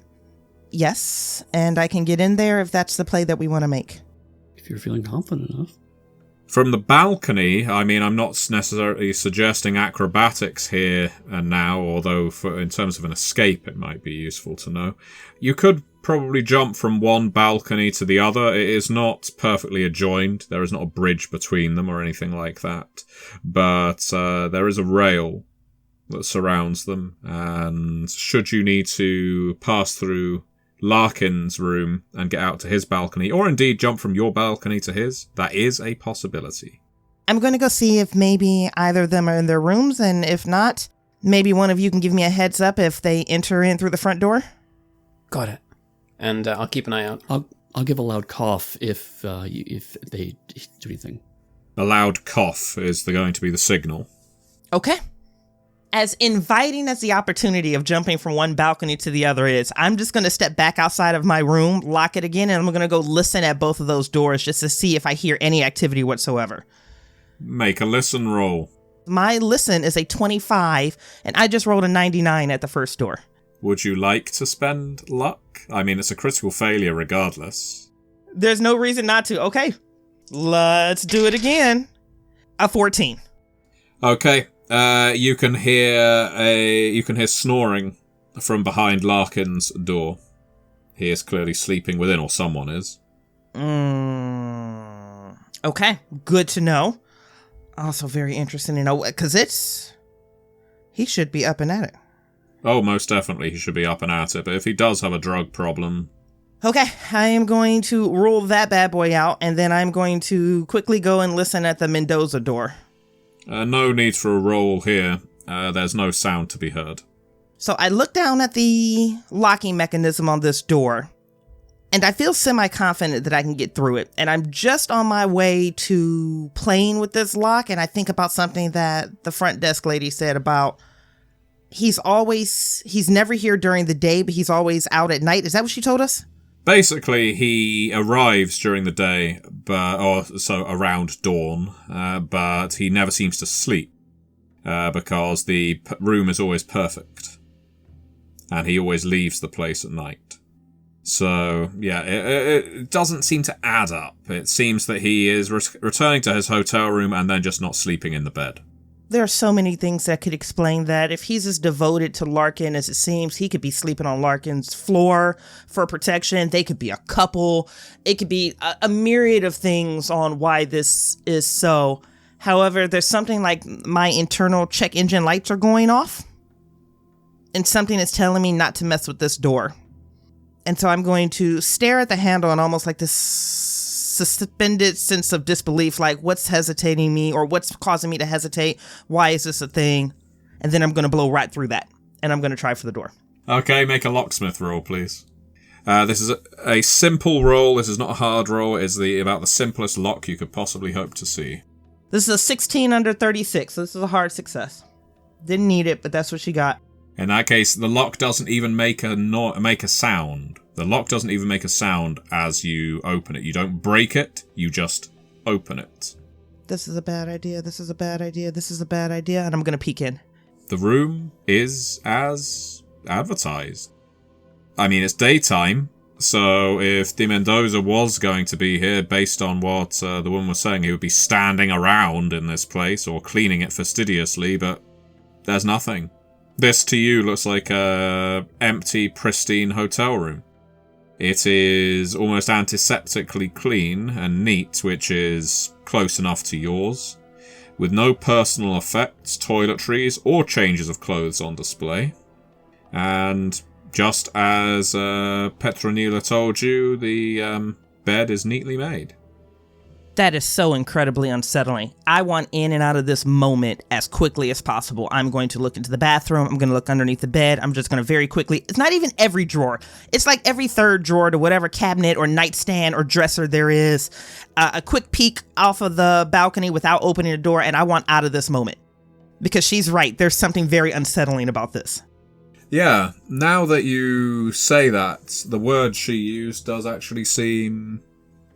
yes, and I can get in there if that's the play that we want to make. If you're feeling confident enough. From the balcony, I mean, I'm not necessarily suggesting acrobatics here and now, although in terms of an escape, it might be useful to know. You could probably jump from one balcony to the other. It is not perfectly adjoined. There is not a bridge between them or anything like that. But there is a rail that surrounds them, and should you need to pass through Larkin's room and get out to his balcony, or indeed jump from your balcony to his, that is a possibility. I'm going to go see if maybe either of them are in their rooms, and if not, maybe one of you can give me a heads up if they enter in through the front door. Got it. And I'll keep an eye out. I'll give a loud cough if they do anything. A loud cough is going to be the signal. Okay. As inviting as the opportunity of jumping from one balcony to the other is, I'm just going to step back outside of my room, lock it again, and I'm going to go listen at both of those doors just to see if I hear any activity whatsoever. Make a listen roll. My listen is a 25, and I just rolled a 99 at the first door. Would you like to spend luck? I mean, it's a critical failure regardless. There's no reason not to. Okay, let's do it again. A 14. Okay. You can hear snoring from behind Larkin's door. He is clearly sleeping within, or someone is. Okay, good to know. Also very interesting to know, because he should be up and at it. Oh, most definitely he should be up and at it, but if he does have a drug problem... Okay, I am going to rule that bad boy out, and then I'm going to quickly go and listen at the Mendoza door. No need for a roll here. There's no sound to be heard. So I look down at the locking mechanism on this door, and I feel semi-confident that I can get through it. And I'm just on my way to playing with this lock, and I think about something that the front desk lady said about he's never here during the day, but he's always out at night. Is that what she told us? Basically, he arrives during the day, so around dawn, but he never seems to sleep, because the room is always perfect. and he always leaves the place at night. So, yeah, it doesn't seem to add up. It seems that he is returning to his hotel room and then just not sleeping in the bed. There are so many things that could explain that. If he's as devoted to Larkin as it seems, he could be sleeping on Larkin's floor for protection. They could be a couple. It could be a myriad of things on why this is so. However, there's something like my internal check engine lights are going off, and something is telling me not to mess with this door. And so I'm going to stare at the handle and almost like this suspended sense of disbelief, like what's hesitating me or what's causing me to hesitate? Why is this a thing? And then I'm going to blow right through that, and I'm going to try for the door. Okay, make a locksmith roll, please. This is a simple roll. This is not a hard roll. It is about the simplest lock you could possibly hope to see. This is a 16 under 36, so this is a hard success. Didn't need it, but that's what she got. In that case, the lock doesn't even make a sound. The lock doesn't even make a sound as you open it. You don't break it, you just open it. This is a bad idea, this is a bad idea, this is a bad idea, and I'm going to peek in. The room is as advertised. I mean, it's daytime, so if de Mendoza was going to be here, based on what the woman was saying, he would be standing around in this place or cleaning it fastidiously, but there's nothing. This to you looks like a empty, pristine hotel room. It is almost antiseptically clean and neat, which is close enough to yours, with no personal effects, toiletries, or changes of clothes on display. And just as Petronila told you, the bed is neatly made. That is so incredibly unsettling. I want in and out of this moment as quickly as possible. I'm going to look into the bathroom. I'm going to look underneath the bed. I'm just going to very quickly. It's not even every drawer. It's like every third drawer to whatever cabinet or nightstand or dresser there is. A quick peek off of the balcony without opening the door. And I want out of this moment. Because she's right. There's something very unsettling about this. Yeah. Now that you say that, the word she used does actually seem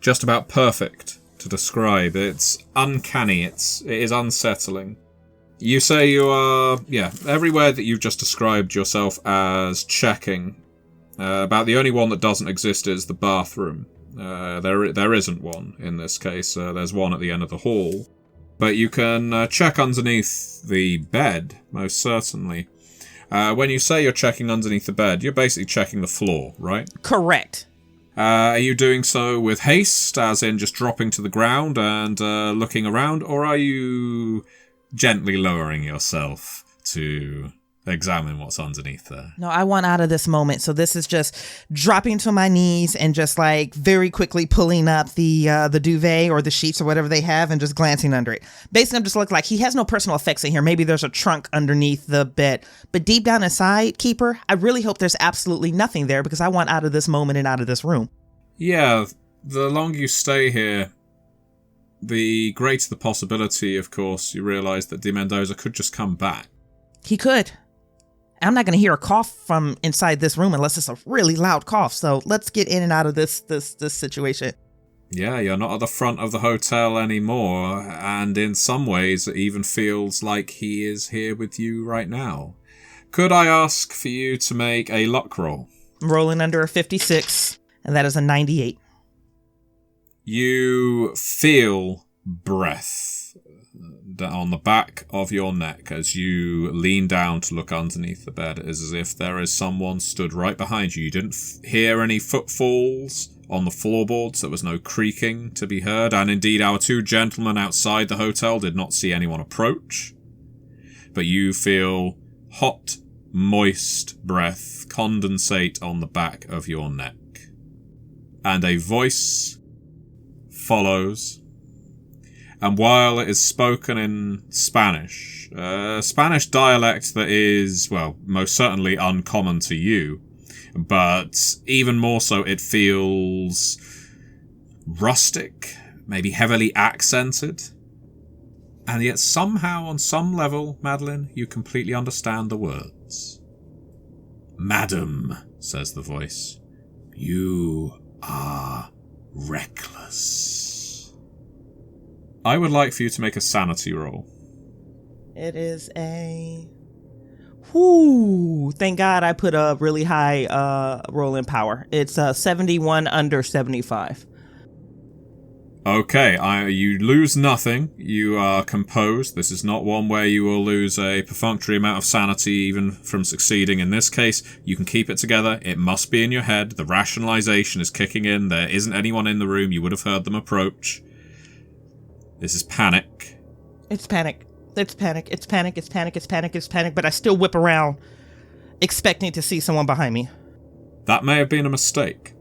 just about perfect to describe. It's uncanny. It is unsettling. You say you are, everywhere that you've just described yourself as checking. About the only one that doesn't exist is the bathroom. There isn't one in this case. There's one at the end of the hall. But you can check underneath the bed, most certainly. When you say you're checking underneath the bed, you're basically checking the floor, right? Correct. Are you doing so with haste, as in just dropping to the ground and looking around, or are you gently lowering yourself to examine what's underneath there? No, I want out of this moment. So this is just dropping to my knees and just like very quickly pulling up the duvet or the sheets or whatever they have and just glancing under it. Basically, I'm just looking like he has no personal effects in here. Maybe there's a trunk underneath the bed. But deep down inside, Keeper, I really hope there's absolutely nothing there because I want out of this moment and out of this room. Yeah, the longer you stay here, the greater the possibility, of course, you realise that de Mendoza could just come back. He could. I'm not going to hear a cough from inside this room unless it's a really loud cough. So let's get in and out of this situation. Yeah, you're not at the front of the hotel anymore. And in some ways, it even feels like he is here with you right now. Could I ask for you to make a luck roll? I'm rolling under a 56, and that is a 98. You feel breath on the back of your neck as you lean down to look underneath the bed. It is as if there is someone stood right behind you. You didn't hear any footfalls on the floorboards. There was no creaking to be heard, and indeed our two gentlemen outside the hotel did not see anyone approach. But you feel hot, moist breath condensate on the back of your neck. And a voice follows. And while it is spoken in Spanish, Spanish dialect that is, well, most certainly uncommon to you, but even more so it feels rustic, maybe heavily accented. And yet somehow, on some level, Madeline, you completely understand the words. "Madam," says the voice, "you are reckless." I would like for you to make a sanity roll. It is a Whoo! Thank God I put a really high roll in power. It's 71 under 75. Okay, you lose nothing. You are composed. This is not one where you will lose a perfunctory amount of sanity even from succeeding. In this case, you can keep it together. It must be in your head. The rationalization is kicking in. There isn't anyone in the room. You would have heard them approach. This is panic. It's panic. It's panic. It's panic. It's panic. It's panic. It's panic. But I still whip around, expecting to see someone behind me. That may have been a mistake.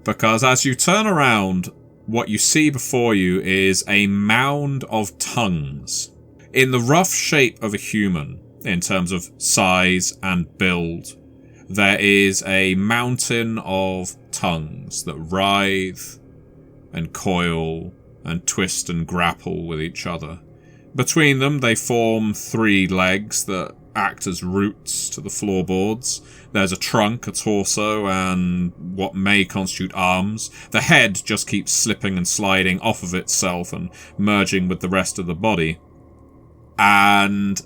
Because as you turn around, what you see before you is a mound of tongues. In the rough shape of a human, in terms of size and build, there is a mountain of tongues that writhe and coil and twist and grapple with each other. Between them, they form 3 legs that act as roots to the floorboards. There's a trunk, a torso, and what may constitute arms. The head just keeps slipping and sliding off of itself and merging with the rest of the body. And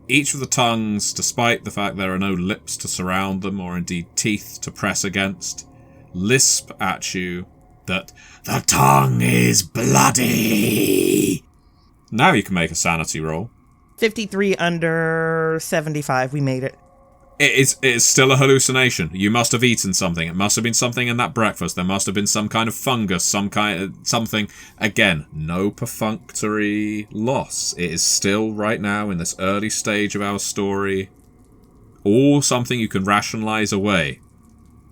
each of the tongues, despite the fact there are no lips to surround them or indeed teeth to press against, lisp at you that the tongue is bloody. Now you can make a sanity roll. 53 under 75. We made it. It is still a hallucination. You must have eaten something. It must have been something in that breakfast. There must have been some kind of fungus, something. Again, no perfunctory loss. It is still, right now, in this early stage of our story, all something you can rationalize away.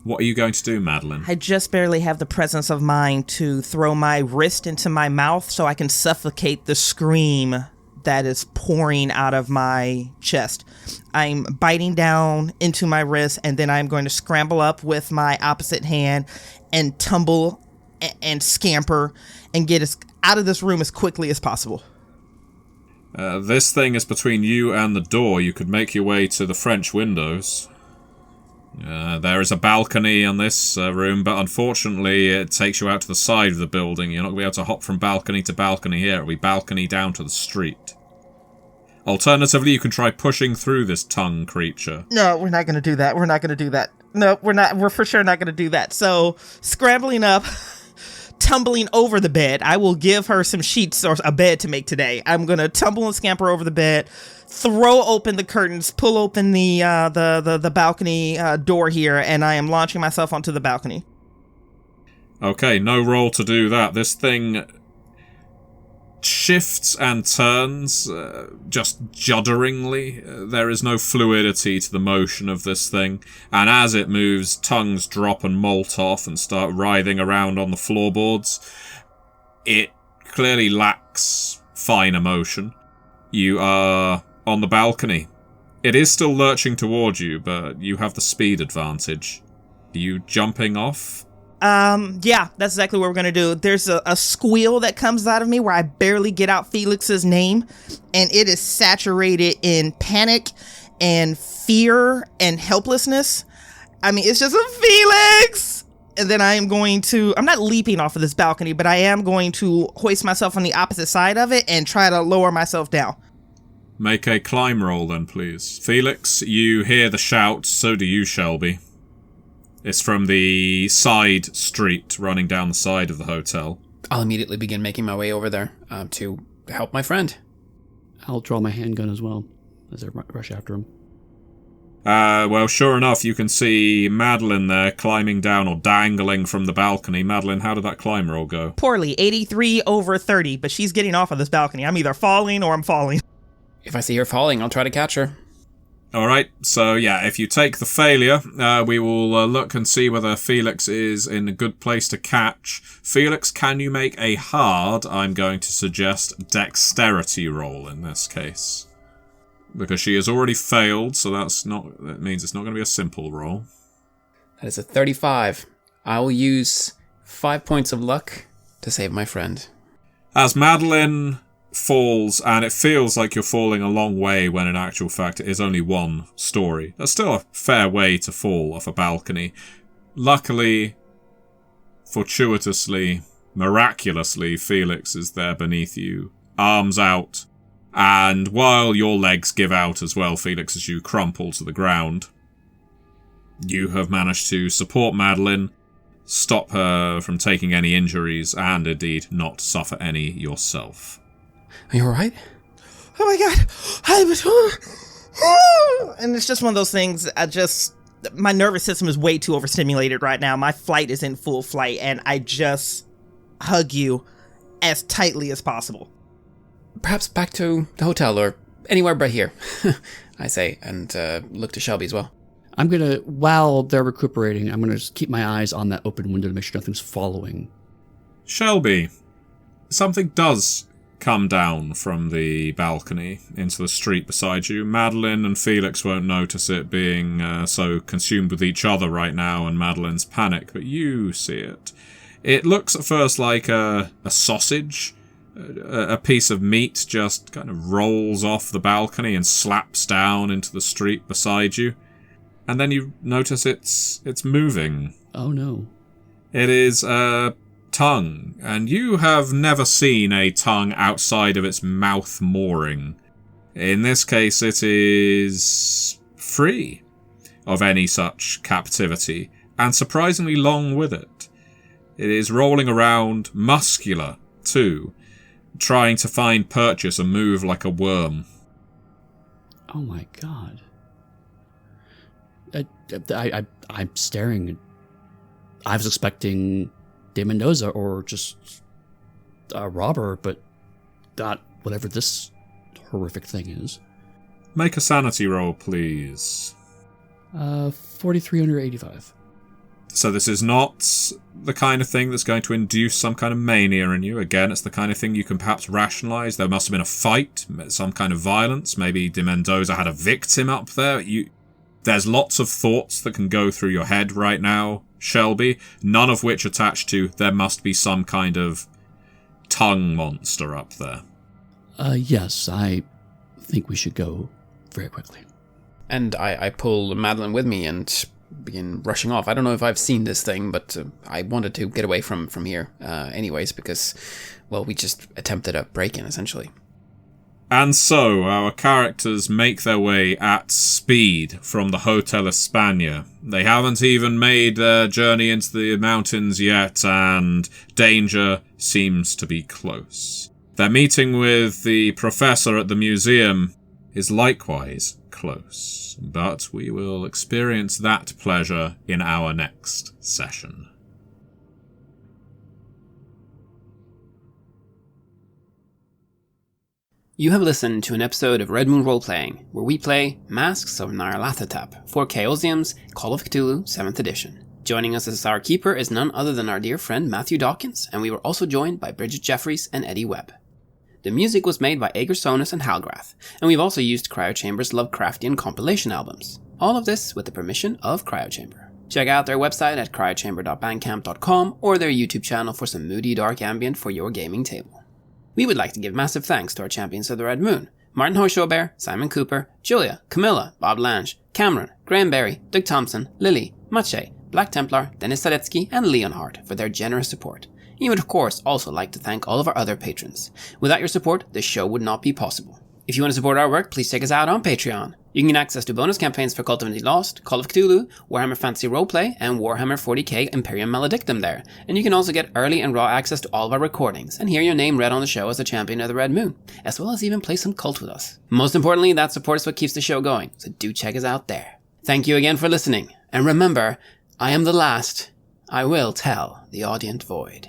What are you going to do, Madeline? I just barely have the presence of mind to throw my wrist into my mouth so I can suffocate the scream that is pouring out of my chest. I'm biting down into my wrist, and then I'm going to scramble up with my opposite hand and tumble and scamper and get us out of this room as quickly as possible. This thing is between you and the door. You could make your way to the French windows. There is a balcony on this room, but unfortunately it takes you out to the side of the building. You're not going to be able to hop from balcony to balcony here. It'll be balcony down to the street. Alternatively, you can try pushing through this tongue creature. No, we're not going to do that. We're not going to do that. No, we're not. We're for sure not going to do that. So, scrambling up, tumbling over the bed. I will give her some sheets or a bed to make today. I'm going to tumble and scamper over the bed, throw open the curtains, pull open the balcony door here, and I am launching myself onto the balcony. Okay, no roll to do that. This thing shifts and turns just judderingly. There is no fluidity to the motion of this thing, and as it moves, tongues drop and molt off and start writhing around on the floorboards. It clearly lacks fine emotion. You are on the balcony. It is still lurching towards you, but you have the speed advantage. Are you jumping off? Yeah, that's exactly what we're gonna do. There's a squeal that comes out of me where I barely get out Felix's name, and it is saturated in panic and fear and helplessness. I mean, it's just a Felix! And then I'm not leaping off of this balcony, but I am going to hoist myself on the opposite side of it and try to lower myself down. Make a climb roll then, please. Felix, you hear the shout, so do you, Shelby. It's from the side street running down the side of the hotel. I'll immediately begin making my way over there to help my friend. I'll draw my handgun as well as I rush after him. Well, sure enough, you can see Madeline there climbing down or dangling from the balcony. Madeline, how did that climb roll go? Poorly, 83 over 30, but she's getting off of this balcony. I'm either falling or I'm falling. If I see her falling, I'll try to catch her. Alright, so yeah, if you take the failure, we will look and see whether Felix is in a good place to catch. Felix, can you make a hard, I'm going to suggest, dexterity roll in this case? Because she has already failed, so that means it's not going to be a simple roll. That is a 35. I will use 5 points of luck to save my friend. As Madeline falls, and it feels like you're falling a long way when in actual fact it is only one story. That's still a fair way to fall off a balcony. Luckily, fortuitously, miraculously, Felix is there beneath you, arms out, And while your legs give out as well, Felix, as you crumple to the ground, you have managed to support Madeline, stop her from taking any injuries, and indeed not suffer any yourself. Are you alright? Oh my god! And it's just one of those things, my nervous system is way too overstimulated right now. My flight is in full flight, and I just hug you as tightly as possible. Perhaps back to the hotel or anywhere but here, I say, and look to Shelby as well. I'm going to, while they're recuperating, I'm going to just keep my eyes on that open window to make sure nothing's following. Shelby, something does come down from the balcony into the street beside you. Madeline and Felix won't notice it, being so consumed with each other right now and Madeline's panic, but you see it. It looks at first like a sausage. A piece of meat just kind of rolls off the balcony and slaps down into the street beside you. And then you notice it's moving. Oh no. It is a tongue, and you have never seen a tongue outside of its mouth mooring. In this case, it is free of any such captivity, and surprisingly long with it. It is rolling around, muscular too, trying to find purchase and move like a worm. Oh my god. I'm staring. I was expecting de Mendoza or just a robber, but not whatever this horrific thing is. Make a sanity roll, please. 4,385. So this is not the kind of thing that's going to induce some kind of mania in you. Again, it's the kind of thing you can perhaps rationalize. There must have been a fight, some kind of violence. Maybe de Mendoza had a victim up there. There's lots of thoughts that can go through your head right now, Shelby, none of which attach to there must be some kind of tongue monster up there. Yes, I think we should go very quickly. And I pull Madeline with me and begin rushing off. I don't know if I've seen this thing, but I wanted to get away from here anyways, because, well, we just attempted a break-in, essentially. And so, our characters make their way at speed from the Hotel España. They haven't even made their journey into the mountains yet, and danger seems to be close. Their meeting with the professor at the museum is likewise close, but we will experience that pleasure in our next session. You have listened to an episode of Red Moon Roleplaying, where we play Masks of Nyarlathotep for Chaosium's Call of Cthulhu 7th edition. Joining us as our keeper is none other than our dear friend Matthew Dawkins, and we were also joined by Bridgett, Jeffries, and Eddy Webb. The music was made by Aegersonus and Halgrath, and we've also used Cryochamber's Lovecraftian compilation albums. All of this with the permission of Cryochamber. Check out their website at cryochamber.bandcamp.com or their YouTube channel for some moody dark ambient for your gaming table. We would like to give massive thanks to our champions of the Red Moon: Martin Heuschober, Simon Cooper, Julia, Camilla, Bob Lange, Cameron, Graham Barey, Doug Thomson, Lily, Maciej, Black Templar, Dennis Sadecki, and Leonhardt for their generous support. We would of course also like to thank all of our other patrons. Without your support, this show would not be possible. If you want to support our work, please check us out on Patreon. You can get access to bonus campaigns for Cult of the Lost, Call of Cthulhu, Warhammer Fantasy Roleplay, and Warhammer 40k Imperium Maledictum there. And you can also get early and raw access to all of our recordings, and hear your name read on the show as a champion of the Red Moon, as well as even play some Cult with us. Most importantly, that support is what keeps the show going, so do check us out there. Thank you again for listening, and remember, I am the last. I will tell the audient void.